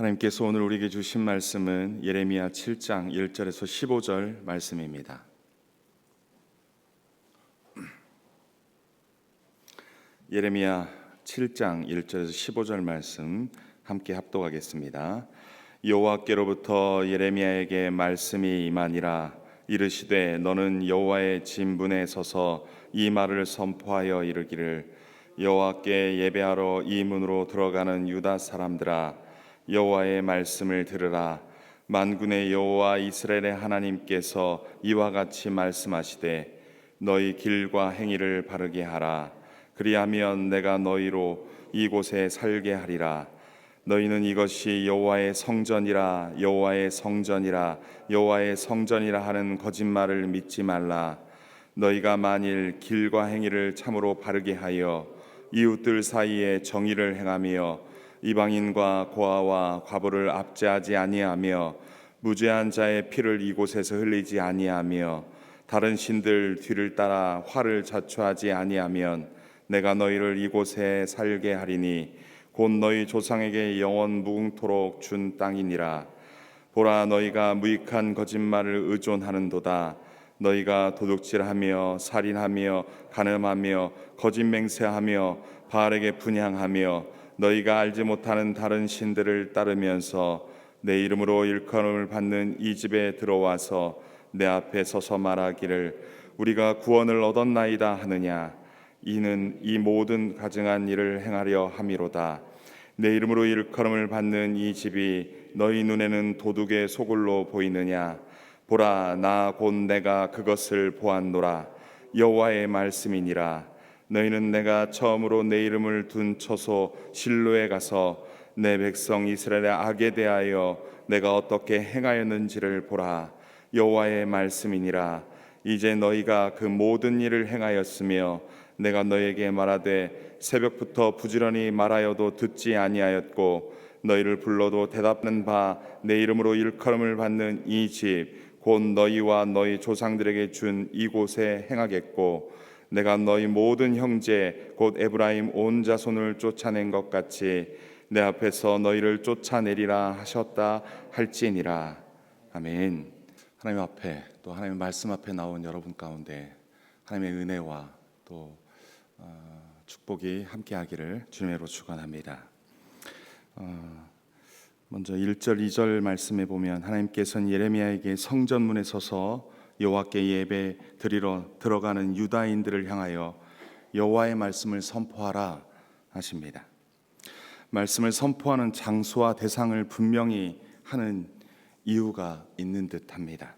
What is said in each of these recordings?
하나님께서 오늘 우리에게 주신 말씀은 예레미야 7장 1절에서 15절 말씀입니다. 예레미야 7장 1절에서 15절 말씀 함께 합독하겠습니다. 여호와께로부터 예레미야에게 말씀이 임하니라. 이르시되 너는 여호와의 진문에 서서 이 말을 선포하여 이르기를, 여호와께 예배하러 이 문으로 들어가는 유다 사람들아, 여호와의 말씀을 들으라. 만군의 여호와 이스라엘의 하나님께서 이와 같이 말씀하시되 너희 길과 행위를 바르게 하라. 그리하면 내가 너희로 이곳에 살게 하리라. 너희는 이것이 여호와의 성전이라 여호와의 성전이라 여호와의 성전이라 하는 거짓말을 믿지 말라. 너희가 만일 길과 행위를 참으로 바르게 하여 이웃들 사이에 정의를 행하며 이방인과 고아와 과부를 압제하지 아니하며 무죄한 자의 피를 이곳에서 흘리지 아니하며 다른 신들 뒤를 따라 화를 자초하지 아니하면 내가 너희를 이곳에 살게 하리니 곧 너희 조상에게 영원 무궁토록 준 땅이니라. 보라, 너희가 무익한 거짓말을 의존하는도다. 너희가 도둑질하며 살인하며 간음하며 거짓 맹세하며 바알에게 분향하며 너희가 알지 못하는 다른 신들을 따르면서 내 이름으로 일컬음을 받는 이 집에 들어와서 내 앞에 서서 말하기를 우리가 구원을 얻었나이다 하느냐. 이는 이 모든 가증한 일을 행하려 함이로다. 내 이름으로 일컬음을 받는 이 집이 너희 눈에는 도둑의 소굴로 보이느냐. 보라, 나 곧 내가 그것을 보았노라. 여호와의 말씀이니라. 너희는 내가 처음으로 내 이름을 둔 처소 실로에 가서 내 백성 이스라엘의 악에 대하여 내가 어떻게 행하였는지를 보라. 여호와의 말씀이니라. 이제 너희가 그 모든 일을 행하였으며 내가 너희에게 말하되 새벽부터 부지런히 말하여도 듣지 아니하였고 너희를 불러도 대답하는 바 내 이름으로 일컬음을 받는 이 집 곧 너희와 너희 조상들에게 준 이곳에 행하겠고 내가 너희 모든 형제 곧 에브라임 온 자손을 쫓아낸 것 같이 내 앞에서 너희를 쫓아내리라 하셨다 할지니라. 아멘. 하나님 앞에 또 하나님의 말씀 앞에 나온 여러분 가운데 하나님의 은혜와 또 축복이 함께하기를 주님으로 축원합니다. 먼저 1절 2절 말씀에 보면 하나님께서는 예레미야에게 성전문에 서서 여호와께 예배 드리러 들어가는 유다인들을 향하여 여호와의 말씀을 선포하라 하십니다. 말씀을 선포하는 장소와 대상을 분명히 하는 이유가 있는 듯합니다.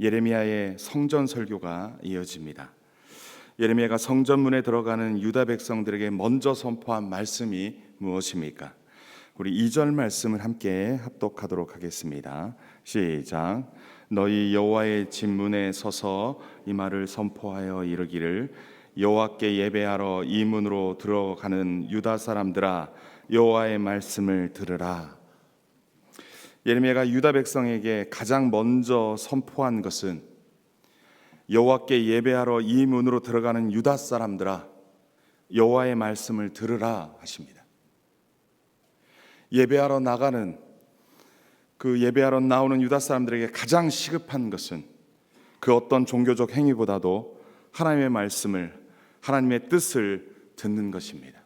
예레미야의 성전 설교가 이어집니다. 예레미야가 성전문에 들어가는 유다 백성들에게 먼저 선포한 말씀이 무엇입니까? 우리 2절 말씀을 함께 합독하도록 하겠습니다. 시작. 너희 여호와의 진문에 서서 이 말을 선포하여 이르기를, 여호와께 예배하러 이 문으로 들어가는 유다 사람들아, 여호와의 말씀을 들으라. 예레미야가 유다 백성에게 가장 먼저 선포한 것은 여호와께 예배하러 이 문으로 들어가는 유다 사람들아, 여호와의 말씀을 들으라 하십니다. 예배하러 나가는 예배하러 나오는 유다 사람들에게 가장 시급한 것은 그 어떤 종교적 행위보다도 하나님의 말씀을, 하나님의 뜻을 듣는 것입니다.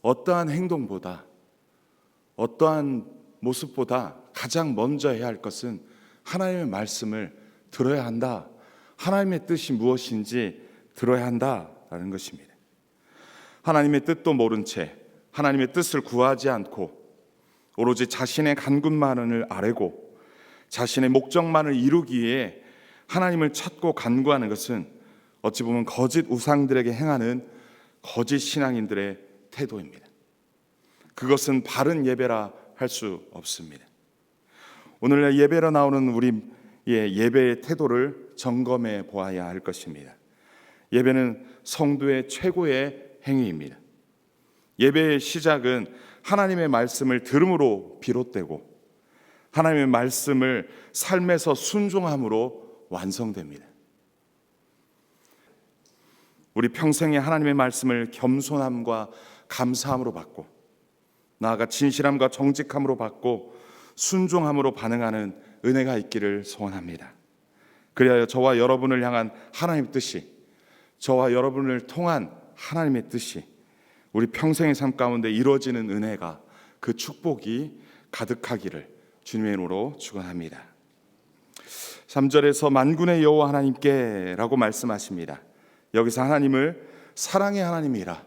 어떠한 행동보다, 어떠한 모습보다 가장 먼저 해야 할 것은 하나님의 말씀을 들어야 한다. 하나님의 뜻이 무엇인지 들어야 한다라는 것입니다. 하나님의 뜻도 모른 채 하나님의 뜻을 구하지 않고 오로지 자신의 간구만을 아뢰고 자신의 목적만을 이루기 위해 하나님을 찾고 간구하는 것은 어찌 보면 거짓 우상들에게 행하는 거짓 신앙인들의 태도입니다. 그것은 바른 예배라 할 수 없습니다. 오늘날 예배로 나오는 우리의 예배의 태도를 점검해 보아야 할 것입니다. 예배는 성도의 최고의 행위입니다. 예배의 시작은 하나님의 말씀을 들음으로 비롯되고 하나님의 말씀을 삶에서 순종함으로 완성됩니다. 우리 평생에 하나님의 말씀을 겸손함과 감사함으로 받고 나아가 진실함과 정직함으로 받고 순종함으로 반응하는 은혜가 있기를 소원합니다. 그리하여 저와 여러분을 향한 하나님의 뜻이, 저와 여러분을 통한 하나님의 뜻이 우리 평생의 삶 가운데 이루어지는 은혜가, 그 축복이 가득하기를 주님의 이름으로 축원합니다. 3절에서 만군의 여호와 하나님께 라고 말씀하십니다. 여기서 하나님을 사랑의 하나님이라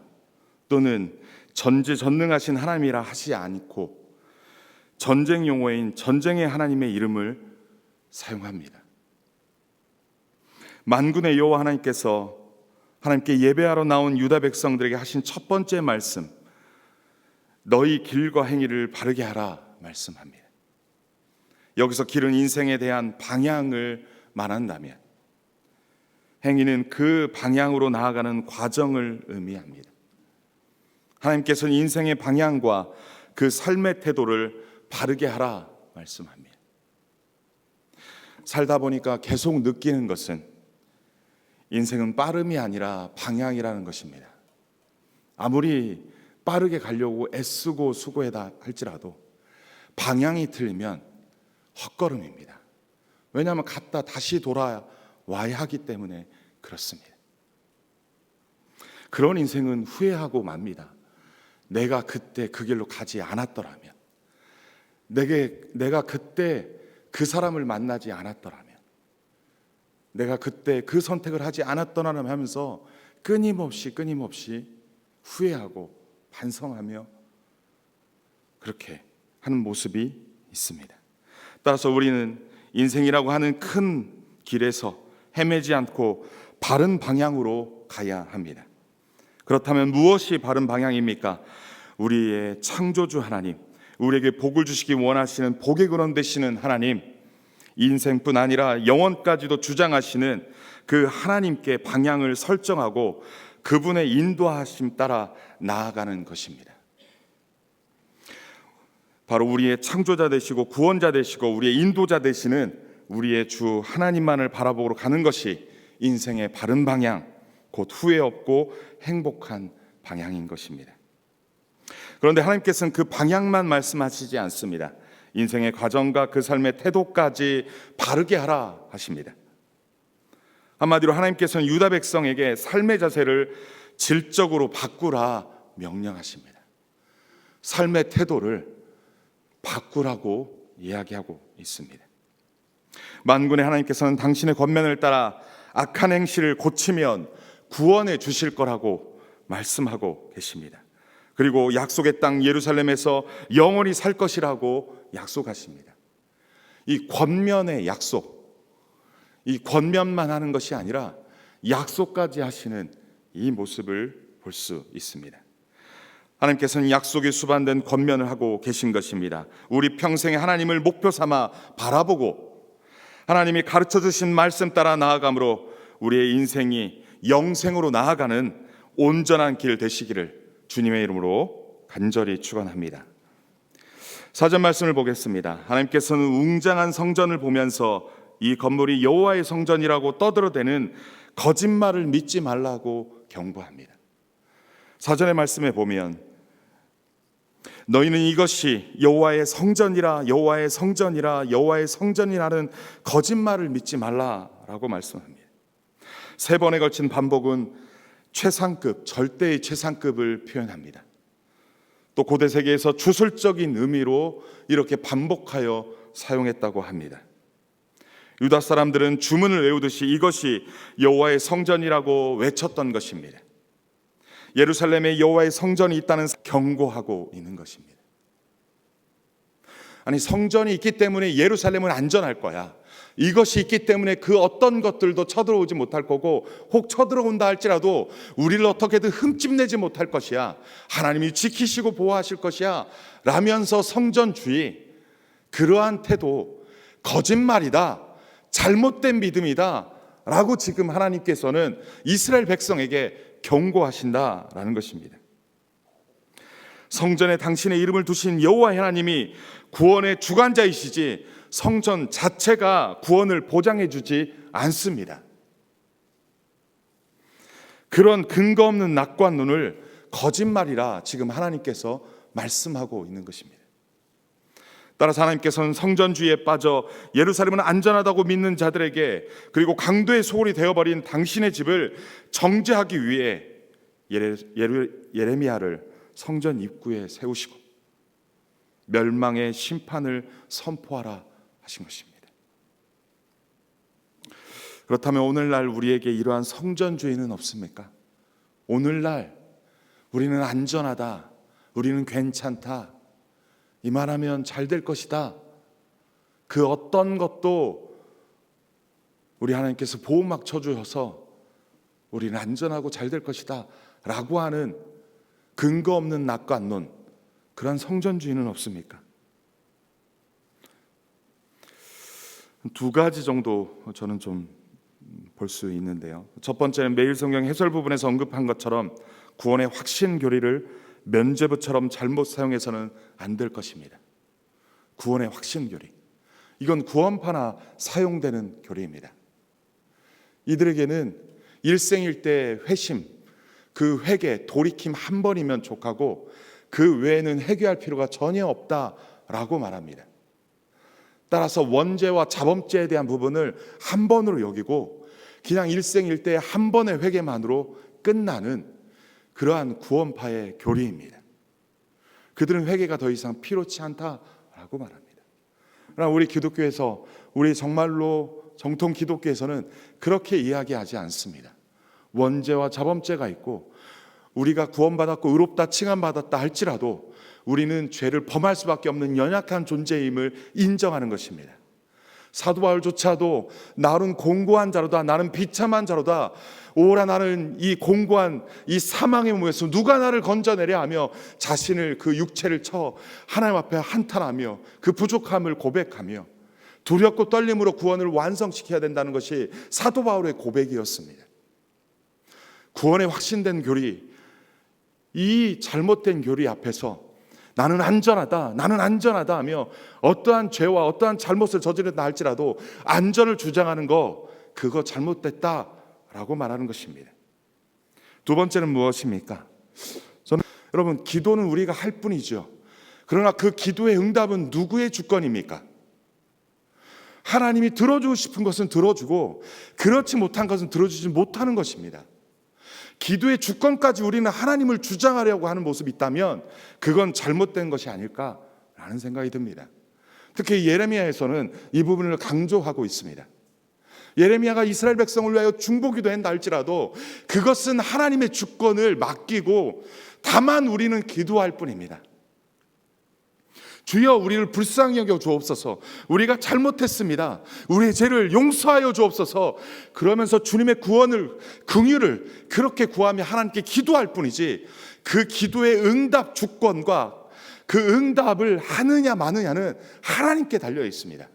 또는 전지전능하신 하나님이라 하지 않고 전쟁 용어인 전쟁의 하나님의 이름을 사용합니다. 만군의 여호와 하나님께서 하나님께 예배하러 나온 유다 백성들에게 하신 첫 번째 말씀, 너희 길과 행위를 바르게 하라 말씀합니다. 여기서 길은 인생에 대한 방향을 말한다면 행위는 그 방향으로 나아가는 과정을 의미합니다. 하나님께서는 인생의 방향과 그 삶의 태도를 바르게 하라 말씀합니다. 살다 보니까 계속 느끼는 것은 인생은 빠름이 아니라 방향이라는 것입니다. 아무리 빠르게 가려고 애쓰고 수고해다 할지라도 방향이 틀리면 헛걸음입니다. 왜냐하면 갔다 다시 돌아와야 하기 때문에 그렇습니다. 그런 인생은 후회하고 맙니다. 내가 그때 그 길로 가지 않았더라면, 내가 그때 그 사람을 만나지 않았더라면, 내가 그때 그 선택을 하지 않았더라면 하면서 끊임없이 후회하고 반성하며 그렇게 하는 모습이 있습니다. 따라서 우리는 인생이라고 하는 큰 길에서 헤매지 않고 바른 방향으로 가야 합니다. 그렇다면 무엇이 바른 방향입니까? 우리의 창조주 하나님, 우리에게 복을 주시기 원하시는 복의 근원 되시는 하나님, 인생뿐 아니라 영원까지도 주장하시는 그 하나님께 방향을 설정하고 그분의 인도하심 따라 나아가는 것입니다. 바로 우리의 창조자 되시고 구원자 되시고 우리의 인도자 되시는 우리의 주 하나님만을 바라보고 가는 것이 인생의 바른 방향, 곧 후회 없고 행복한 방향인 것입니다. 그런데 하나님께서는 그 방향만 말씀하시지 않습니다. 인생의 과정과 그 삶의 태도까지 바르게 하라 하십니다. 한마디로 하나님께서는 유다 백성에게 삶의 자세를 질적으로 바꾸라 명령하십니다. 삶의 태도를 바꾸라고 이야기하고 있습니다. 만군의 하나님께서는 당신의 권면을 따라 악한 행실을 고치면 구원해 주실 거라고 말씀하고 계십니다. 그리고 약속의 땅 예루살렘에서 영원히 살 것이라고 약속하십니다. 이 권면의 약속, 이 권면만 하는 것이 아니라 약속까지 하시는 이 모습을 볼 수 있습니다. 하나님께서는 약속이 수반된 권면을 하고 계신 것입니다. 우리 평생에 하나님을 목표 삼아 바라보고 하나님이 가르쳐 주신 말씀 따라 나아감으로 우리의 인생이 영생으로 나아가는 온전한 길 되시기를 주님의 이름으로 간절히 축원합니다. 사전 말씀을 보겠습니다. 하나님께서는 웅장한 성전을 보면서 이 건물이 여호와의 성전이라고 떠들어대는 거짓말을 믿지 말라고 경고합니다. 사전의 말씀에 보면 너희는 이것이 여호와의 성전이라 여호와의 성전이라 여호와의 성전이라는 거짓말을 믿지 말라라고 말씀합니다. 3번에 걸친 반복은 최상급, 절대의 최상급을 표현합니다. 또 고대 세계에서 주술적인 의미로 이렇게 반복하여 사용했다고 합니다. 유다 사람들은 주문을 외우듯이 이것이 여호와의 성전이라고 외쳤던 것입니다. 예루살렘에 여호와의 성전이 있다는 경고하고 있는 것입니다. 아니, 성전이 있기 때문에 예루살렘은 안전할 거야. 이것이 있기 때문에 그 어떤 것들도 쳐들어오지 못할 거고, 혹 쳐들어온다 할지라도 우리를 어떻게든 흠집내지 못할 것이야. 하나님이 지키시고 보호하실 것이야 라면서 성전주의, 그러한 태도 거짓말이다, 잘못된 믿음이다 라고 지금 하나님께서는 이스라엘 백성에게 경고하신다라는 것입니다. 성전에 당신의 이름을 두신 여호와 하나님이 구원의 주관자이시지 성전 자체가 구원을 보장해 주지 않습니다. 그런 근거 없는 낙관론을 거짓말이라 지금 하나님께서 말씀하고 있는 것입니다. 따라서 하나님께서는 성전주의에 빠져 예루살렘은 안전하다고 믿는 자들에게, 그리고 강도의 소굴이 되어버린 당신의 집을 정죄하기 위해 예레미야를 성전 입구에 세우시고 멸망의 심판을 선포하라 하신 것입니다. 그렇다면 오늘날 우리에게 이러한 성전주의는 없습니까? 오늘날 우리는 안전하다, 우리는 괜찮다, 이만하면 잘 될 것이다, 그 어떤 것도 우리 하나님께서 보호막 쳐주셔서 우리는 안전하고 잘 될 것이다 라고 하는 근거 없는 낙관론, 그런 성전주의는 없습니까? 두 가지 정도 저는 좀 볼 수 있는데요. 첫 번째는 매일 성경 해설 부분에서 언급한 것처럼 구원의 확신 교리를 면죄부처럼 잘못 사용해서는 안 될 것입니다. 구원의 확신 교리, 이건 구원파나 사용되는 교리입니다. 이들에게는 일생일대 회심, 그 회개, 돌이킴 한 번이면 족하고 그 외에는 회개할 필요가 전혀 없다라고 말합니다. 따라서 원죄와 자범죄에 대한 부분을 한 번으로 여기고 그냥 일생일대 한 번의 회개만으로 끝나는 그러한 구원파의 교리입니다. 그들은 회개가 더 이상 필요치 않다라고 말합니다. 그러나 우리 기독교에서, 우리 정말로 정통 기독교에서는 그렇게 이야기하지 않습니다. 원죄와 자범죄가 있고 우리가 구원받았고 의롭다 칭함받았다 할지라도 우리는 죄를 범할 수밖에 없는 연약한 존재임을 인정하는 것입니다. 사도 바울조차도 나는 공고한 자로다, 나는 비참한 자로다, 오라 나는 이 공고한 이 사망의 몸에서 누가 나를 건져내려 하며 자신을, 그 육체를 쳐 하나님 앞에 한탄하며 그 부족함을 고백하며 두렵고 떨림으로 구원을 완성시켜야 된다는 것이 사도 바울의 고백이었습니다. 구원의 확신된 교리, 이 잘못된 교리 앞에서 나는 안전하다, 나는 안전하다 하며 어떠한 죄와 어떠한 잘못을 저지른다 할지라도 안전을 주장하는 거, 그거 잘못됐다라고 말하는 것입니다. 두 번째는 무엇입니까? 여러분, 기도는 우리가 할 뿐이죠. 그러나 그 기도의 응답은 누구의 주권입니까? 하나님이 들어주고 싶은 것은 들어주고 그렇지 못한 것은 들어주지 못하는 것입니다. 기도의 주권까지 우리는 하나님을 주장하려고 하는 모습이 있다면 그건 잘못된 것이 아닐까라는 생각이 듭니다. 특히 예레미야에서는 이 부분을 강조하고 있습니다. 예레미야가 이스라엘 백성을 위하여 중보기도 한다 할지라도 그것은 하나님의 주권을 맡기고 다만 우리는 기도할 뿐입니다. 주여 우리를 불쌍히 여겨 주옵소서, 우리가 잘못했습니다, 우리의 죄를 용서하여 주옵소서, 그러면서 주님의 구원을, 긍휼을 그렇게 구하며 하나님께 기도할 뿐이지 그 기도의 응답 주권과 그 응답을 하느냐 마느냐는 하나님께 달려 있습니다.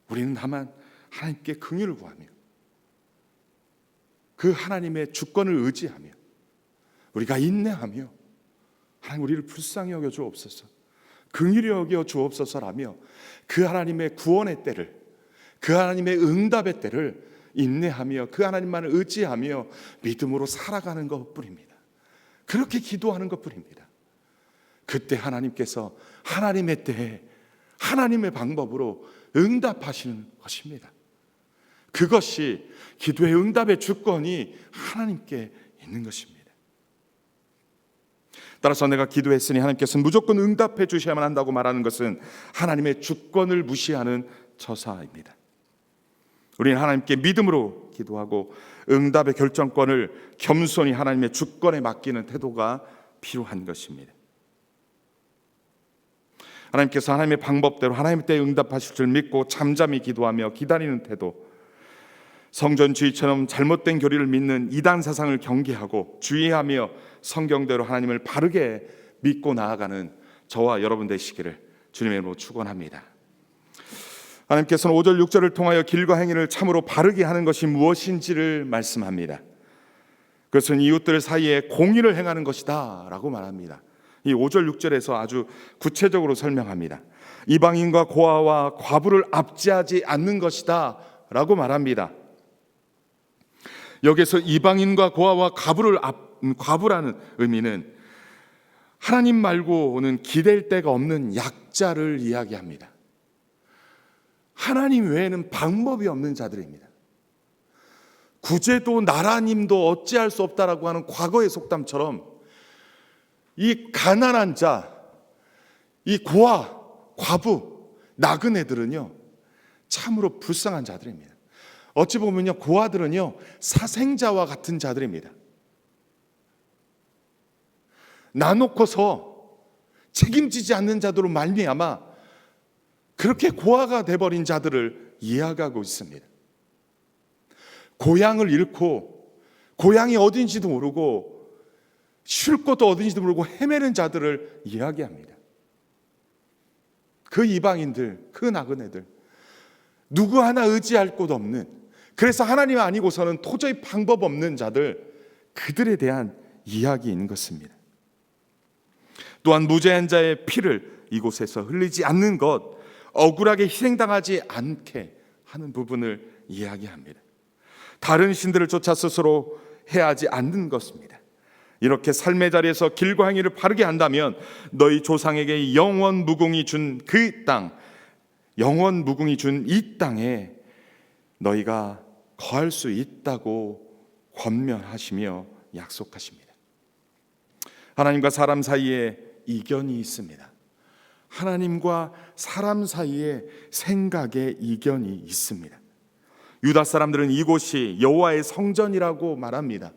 우리는 다만 하나님께 긍휼을 구하며 그 하나님의 주권을 의지하며 우리가 인내하며 하나님 우리를 불쌍히 여겨 주옵소서, 긍휼히 여겨 주옵소서라며 그 하나님의 구원의 때를, 그 하나님의 응답의 때를 인내하며 그 하나님만을 의지하며 믿음으로 살아가는 것뿐입니다. 그렇게 기도하는 것뿐입니다. 그때 하나님께서 하나님의 때에 하나님의 방법으로 응답하시는 것입니다. 그것이 기도의 응답의 주권이 하나님께 있는 것입니다. 따라서 내가 기도했으니 하나님께서는 무조건 응답해 주셔야만 한다고 말하는 것은 하나님의 주권을 무시하는 처사입니다. 우리는 하나님께 믿음으로 기도하고 응답의 결정권을 겸손히 하나님의 주권에 맡기는 태도가 필요한 것입니다. 하나님께서 하나님의 방법대로 하나님의 때에 응답하실 줄 믿고 잠잠히 기도하며 기다리는 태도, 성전주의처럼 잘못된 교리를 믿는 이단 사상을 경계하고 주의하며 성경대로 하나님을 바르게 믿고 나아가는 저와 여러분 되시기를 주님의 이름으로 축원합니다. 하나님께서는 5절 6절을 통하여 길과 행위를 참으로 바르게 하는 것이 무엇인지를 말씀합니다. 그것은 이웃들 사이에 공의를 행하는 것이다 라고 말합니다. 이 5절 6절에서 아주 구체적으로 설명합니다. 이방인과 고아와 과부를 압제하지 않는 것이다 라고 말합니다. 여기서 이방인과 고아와 과부라는 의미는 하나님 말고는 기댈 데가 없는 약자를 이야기합니다. 하나님 외에는 방법이 없는 자들입니다. 구제도 나라님도 어찌할 수 없다라고 하는 과거의 속담처럼 이 가난한 자, 이 고아, 과부, 나그네들은요 참으로 불쌍한 자들입니다. 어찌 보면요 고아들은요 사생자와 같은 자들입니다. 나놓고서 책임지지 않는 자들로 말미암아 그렇게 고아가 돼버린 자들을 이해하고 있습니다. 고향을 잃고 고향이 어딘지도 모르고 쉴 곳도 어딘지도 모르고 헤매는 자들을 이야기합니다. 그 이방인들, 그 나그네들, 누구 하나 의지할 곳 없는, 그래서 하나님 아니고서는 도저히 방법 없는 자들, 그들에 대한 이야기인 것입니다. 또한 무죄한 자의 피를 이곳에서 흘리지 않는 것, 억울하게 희생당하지 않게 하는 부분을 이야기합니다. 다른 신들을 쫓아 스스로 해하지 않는 것입니다. 이렇게 삶의 자리에서 길과 행위를 바르게 한다면 너희 조상에게 영원 무궁이 준 그 땅, 영원 무궁이 준 이 땅에 너희가 거할 수 있다고 권면하시며 약속하십니다. 하나님과 사람 사이에 이견이 있습니다. 하나님과 사람 사이에 생각의 이견이 있습니다. 유다 사람들은 이곳이 여호와의 성전이라고 말합니다.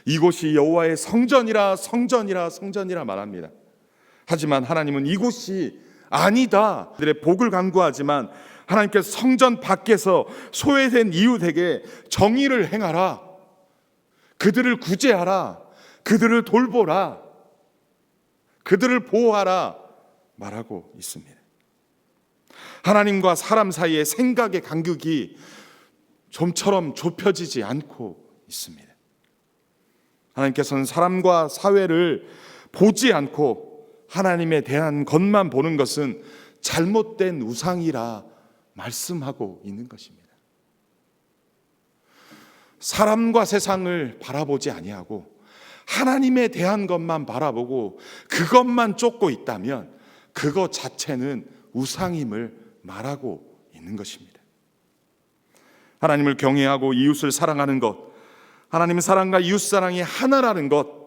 이곳이 여호와의 성전이라 성전이라 성전이라 말합니다. 하지만 하나님은 이곳이 아니다. 그들의 복을 간구하지만 하나님께서 성전 밖에서 소외된 이웃에게 정의를 행하라. 그들을 구제하라. 그들을 돌보라. 그들을 보호하라 말하고 있습니다. 하나님과 사람 사이의 생각의 간격이 좀처럼 좁혀지지 않고 있습니다. 하나님께서는 사람과 사회를 보지 않고 하나님에 대한 것만 보는 것은 잘못된 우상이라 말씀하고 있는 것입니다. 사람과 세상을 바라보지 아니하고 하나님에 대한 것만 바라보고 그것만 쫓고 있다면 그것 자체는 우상임을 말하고 있는 것입니다. 하나님을 경외하고 이웃을 사랑하는 것, 하나님 사랑과 이웃 사랑이 하나라는 것,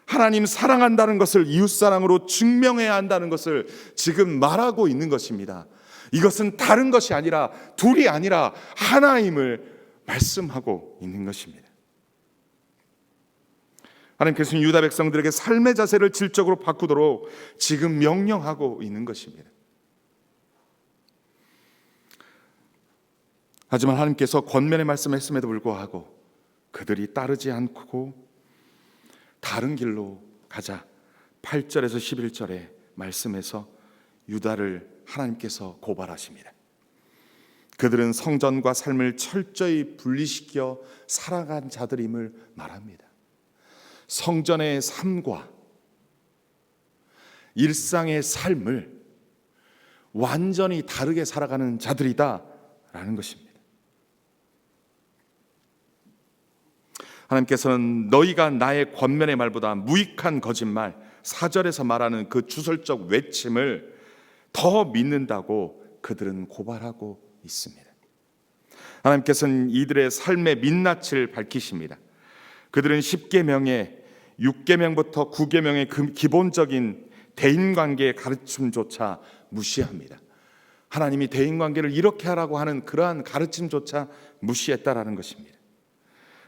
하나님 사랑한다는 것을 이웃 사랑으로 증명해야 한다는 것을 지금 말하고 있는 것입니다. 이것은 다른 것이 아니라 둘이 아니라 하나임을 말씀하고 있는 것입니다. 하나님께서는 유다 백성들에게 삶의 자세를 질적으로 바꾸도록 지금 명령하고 있는 것입니다. 하지만 하나님께서 권면의 말씀했음에도 불구하고 그들이 따르지 않고 다른 길로 가자 8절에서 11절의 말씀에서 유다를 하나님께서 고발하십니다. 그들은 성전과 삶을 철저히 분리시켜 살아간 자들임을 말합니다. 성전의 삶과 일상의 삶을 완전히 다르게 살아가는 자들이다라는 것입니다. 하나님께서는 너희가 나의 권면의 말보다 무익한 거짓말, 4절에서 말하는 그 주설적 외침을 더 믿는다고 그들은 고발하고 있습니다. 하나님께서는 이들의 삶의 민낯을 밝히십니다. 그들은 10계명의 6계명부터 9계명의 그 기본적인 대인관계의 가르침조차 무시합니다. 하나님이 대인관계를 이렇게 하라고 하는 그러한 가르침조차 무시했다라는 것입니다.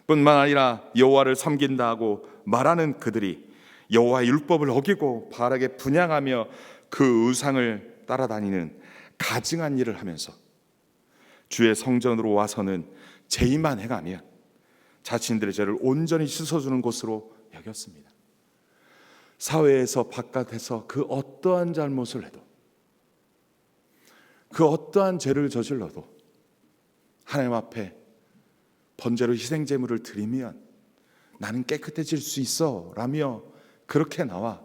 뿐만 아니라 여호와를 섬긴다고 말하는 그들이 여호와의 율법을 어기고 바알에게 분향하며 그 우상을 따라다니는 가증한 일을 하면서 주의 성전으로 와서는 제의만 행하며 자신들의 죄를 온전히 씻어주는 곳으로 여겼습니다. 사회에서 바깥에서 그 어떠한 잘못을 해도 그 어떠한 죄를 저질러도 하나님 앞에 번제로 희생제물을 드리면 나는 깨끗해질 수 있어 라며 그렇게 나와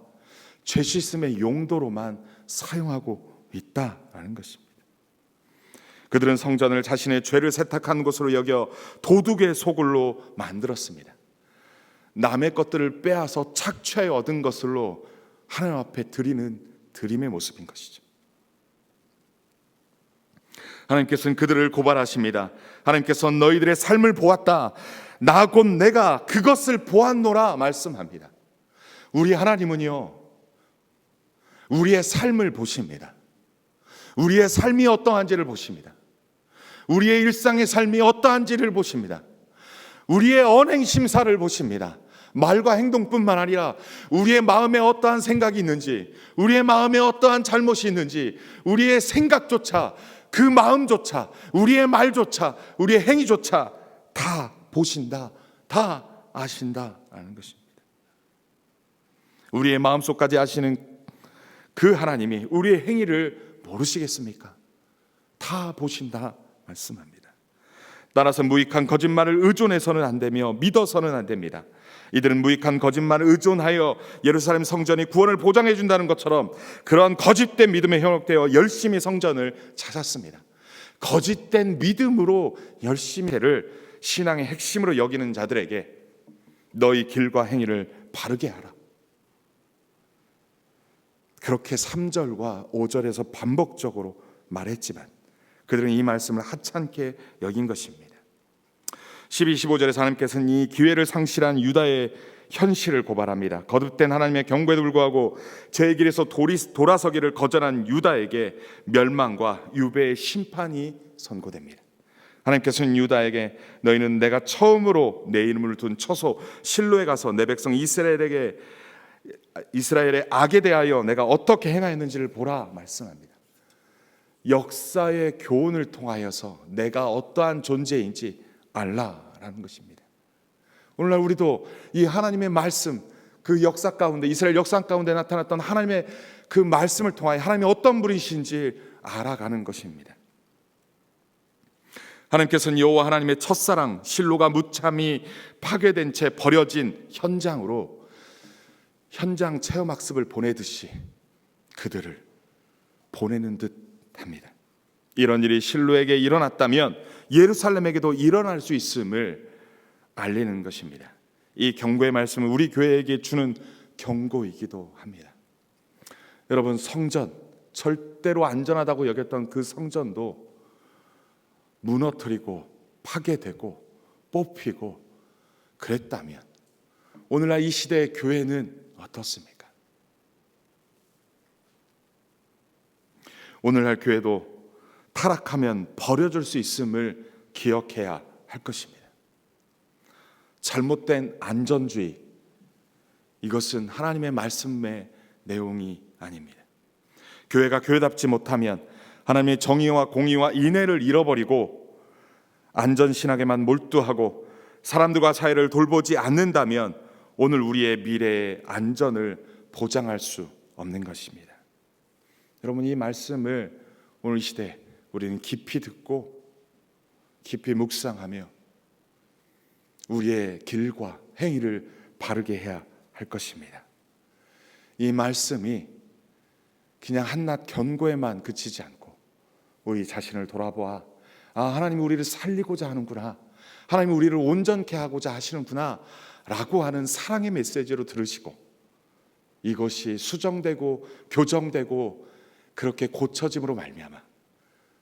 죄 씻음의 용도로만 사용하고 있다라는 것입니다. 그들은 성전을 자신의 죄를 세탁한 곳으로 여겨 도둑의 소굴로 만들었습니다. 남의 것들을 빼앗아 착취해 얻은 것으로 하나님 앞에 드리는 드림의 모습인 것이죠. 하나님께서는 그들을 고발하십니다. 하나님께서는 너희들의 삶을 보았다. 나 곧 내가 그것을 보았노라 말씀합니다. 우리 하나님은요, 우리의 삶을 보십니다. 우리의 삶이 어떠한지를 보십니다. 우리의 일상의 삶이 어떠한지를 보십니다. 우리의 언행 심사를 보십니다. 말과 행동뿐만 아니라 우리의 마음에 어떠한 생각이 있는지, 우리의 마음에 어떠한 잘못이 있는지, 우리의 생각조차, 그 마음조차, 우리의 말조차, 우리의 행위조차 다 보신다, 다 아신다라는 것입니다. 우리의 마음속까지 아시는 그 하나님이 우리의 행위를 모르시겠습니까? 다 보신다 말씀합니다. 따라서 무익한 거짓말을 의존해서는 안 되며 믿어서는 안 됩니다. 이들은 무익한 거짓말을 의존하여 예루살렘 성전이 구원을 보장해 준다는 것처럼 그런 거짓된 믿음에 현혹되어 열심히 성전을 찾았습니다. 거짓된 믿음으로 열심히를 신앙의 핵심으로 여기는 자들에게 너희 길과 행위를 바르게 하라. 그렇게 3절과 5절에서 반복적으로 말했지만 그들은 이 말씀을 하찮게 여긴 것입니다. 12, 15절에서 하나님께서는 이 기회를 상실한 유다의 현실을 고발합니다. 거듭된 하나님의 경고에도 불구하고 제 길에서 돌아서기를 거절한 유다에게 멸망과 유배의 심판이 선고됩니다. 하나님께서는 유다에게 너희는 내가 처음으로 내 이름을 둔 처소 실로에 가서 내 백성 이스라엘의 악에 대하여 내가 어떻게 행하였는지를 보라 말씀합니다. 역사의 교훈을 통하여서 내가 어떠한 존재인지 알라라는 것입니다. 오늘날 우리도 이 하나님의 말씀, 그 역사 가운데, 이스라엘 역사 가운데 나타났던 하나님의 그 말씀을 통하여 하나님이 어떤 분이신지 알아가는 것입니다. 하나님께서는 여호와 하나님의 첫사랑 실로가 무참히 파괴된 채 버려진 현장으로 현장 체험학습을 보내듯이 그들을 보내는 듯 합니다. 이런 일이 실로에게 일어났다면 예루살렘에게도 일어날 수 있음을 알리는 것입니다. 이 경고의 말씀은 우리 교회에게 주는 경고이기도 합니다. 여러분, 성전, 절대로 안전하다고 여겼던 그 성전도 무너뜨리고 파괴되고 뽑히고 그랬다면 오늘날 이 시대의 교회는 어떻습니까? 오늘날 교회도 타락하면 버려질 수 있음을 기억해야 할 것입니다. 잘못된 안전주의, 이것은 하나님의 말씀의 내용이 아닙니다. 교회가 교회답지 못하면 하나님의 정의와 공의와 인애를 잃어버리고 안전신학에만 몰두하고 사람들과 사이를 돌보지 않는다면 오늘 우리의 미래의 안전을 보장할 수 없는 것입니다. 여러분, 이 말씀을 오늘 이 시대 우리는 깊이 듣고 깊이 묵상하며 우리의 길과 행위를 바르게 해야 할 것입니다. 이 말씀이 그냥 한낱 경고에만 그치지 않고 우리 자신을 돌아보아 하나님이 우리를 살리고자 하는구나, 하나님이 우리를 온전케 하고자 하시는구나 라고 하는 사랑의 메시지로 들으시고 이것이 수정되고 교정되고 그렇게 고쳐짐으로 말미암아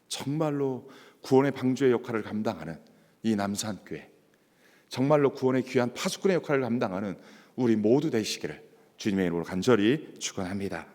정말로 구원의 방주의 역할을 감당하는 이 남산교회, 정말로 구원의 귀한 파수꾼의 역할을 감당하는 우리 모두 되시기를 주님의 이름으로 간절히 축원합니다.